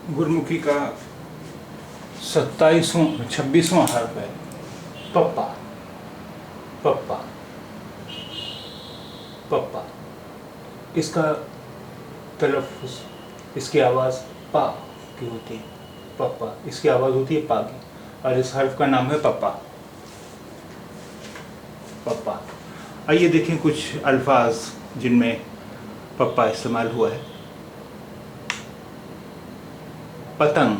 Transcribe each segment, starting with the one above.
गुरमुखी का 26वां हर्फ है पप्पा। पप्पा पप्पा। इसका तलफ़्फ़ुज़, इसकी आवाज़ पा की होती है। पप्पा, इसकी आवाज़ होती है पा की, और इस हर्फ का नाम है पप्पा। पप्पा। आइए देखें कुछ अल्फाज जिनमें पप्पा इस्तेमाल हुआ है। पतंग,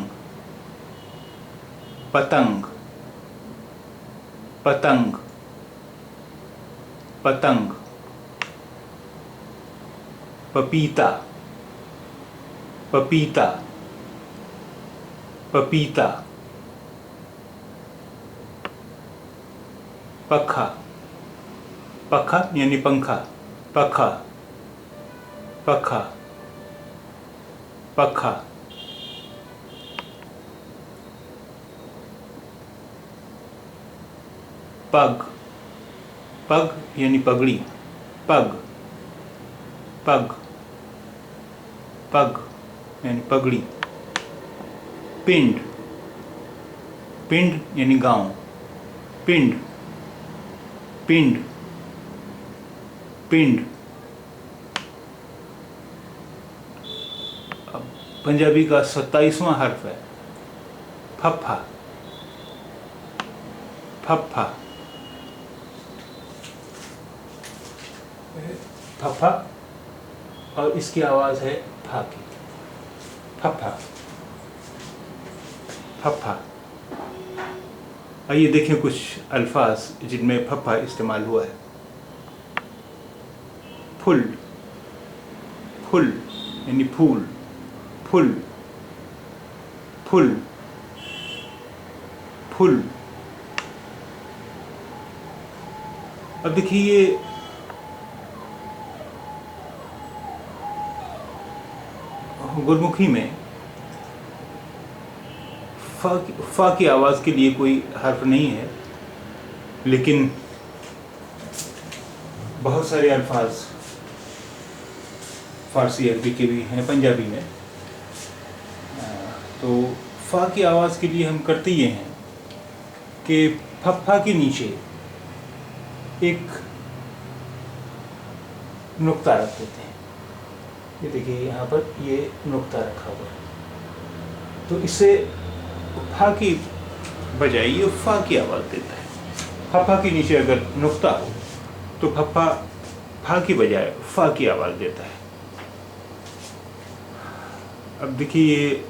पतंग, पतंग, पतंग। पपीता, पपीता, पपीता। पखा, पखा यानी पंखा, पखा, पखा, पखा। पग, पग यानी पगड़ी, पग, पग, पग यानी पगड़ी। पिंड, पिंड यानी गांव, पिंड, पिंड, पिंड। अब पंजाबी का 27वां हर्फ है फफ्फा, फफ्फा, फफ्फा, और इसकी आवाज़ है फा की, फफ्फा, फफ्फा। आइए देखें कुछ अल्फाज जिनमें फफ्फा इस्तेमाल हुआ है। फुल, फुल यानी फूल, फुल, फुल, फुल। अब देखिए ये गुरमुखी में फा की आवाज़ के लिए कोई हर्फ नहीं है, लेकिन बहुत सारे अल्फाज फारसी अरबी के भी हैं पंजाबी में। तो फा की आवाज़ के लिए हम करते ये हैं कि फफ्फा के नीचे एक नुक्ता रख देते हैं। ये देखिए यहाँ पर ये नुक्ता रखा हुआ है, तो इससे फा की बजाय ये फा की आवाज़ देता है। फफ्फा के नीचे अगर नुक्ता हो तो फफ्फा फा की बजाय फा की आवाज़ देता है। अब देखिए ये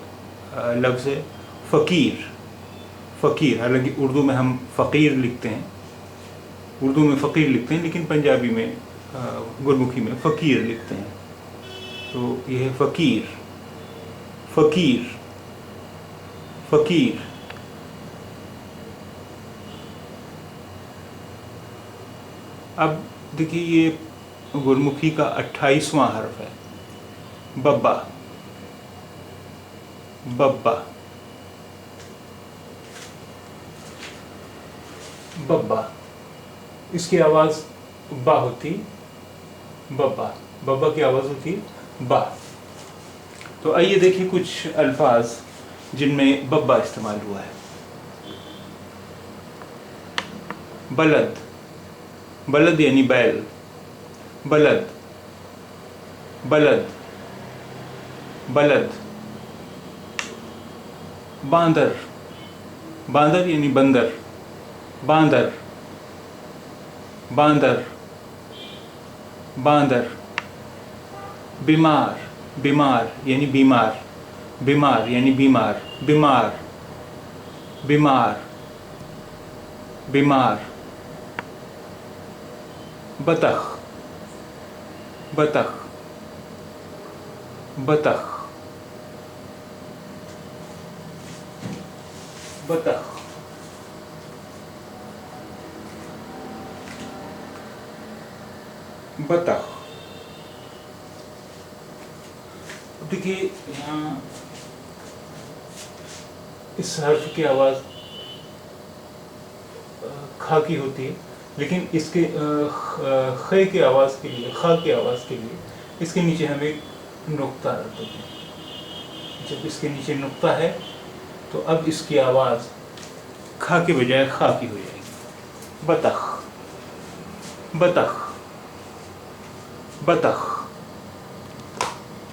लफ्ज़ है फ़कीर, फ़कीर। हालांकि उर्दू में हम फ़कीर लिखते हैं, उर्दू में फ़कीर लिखते हैं, लेकिन पंजाबी में गुरमुखी में फ़कीर लिखते हैं। तो ये है फ़कीर, फ़कीर, फ़कीर। अब देखिए ये गुरमुखी का 28वां हर्फ है बब्बा, बब्बा, बब्बा। इसकी आवाज़ बा होती, बब्बा, बब्बा की आवाज़ होती बा। तो आइए देखिए कुछ अल्फाज जिनमें बब्बा इस्तेमाल हुआ है। बलद, बलद यानी बैल, बलद, बलद, बलद। बांदर, बांदर यानी बंदर, बांदर, बांदर, बांदर। बीमार, बीमार यानी बीमार, बीमार यानी बीमार, बीमार, बीमार, बीमार। बतख, बतख, बतख, बतख। बतख। देखिए यहाँ इस हर्फ की आवाज़ खा की होती है, लेकिन इसके ख की आवाज़ के लिए, खा की आवाज़ के लिए इसके नीचे हम एक नुक्ता रख देते हैं। جب اس کے نیچے نقطہ ہے تو اب اس کی آواز کھا کے بجائے خا کی ہو جائے گی. بطخ بطخ بطخ.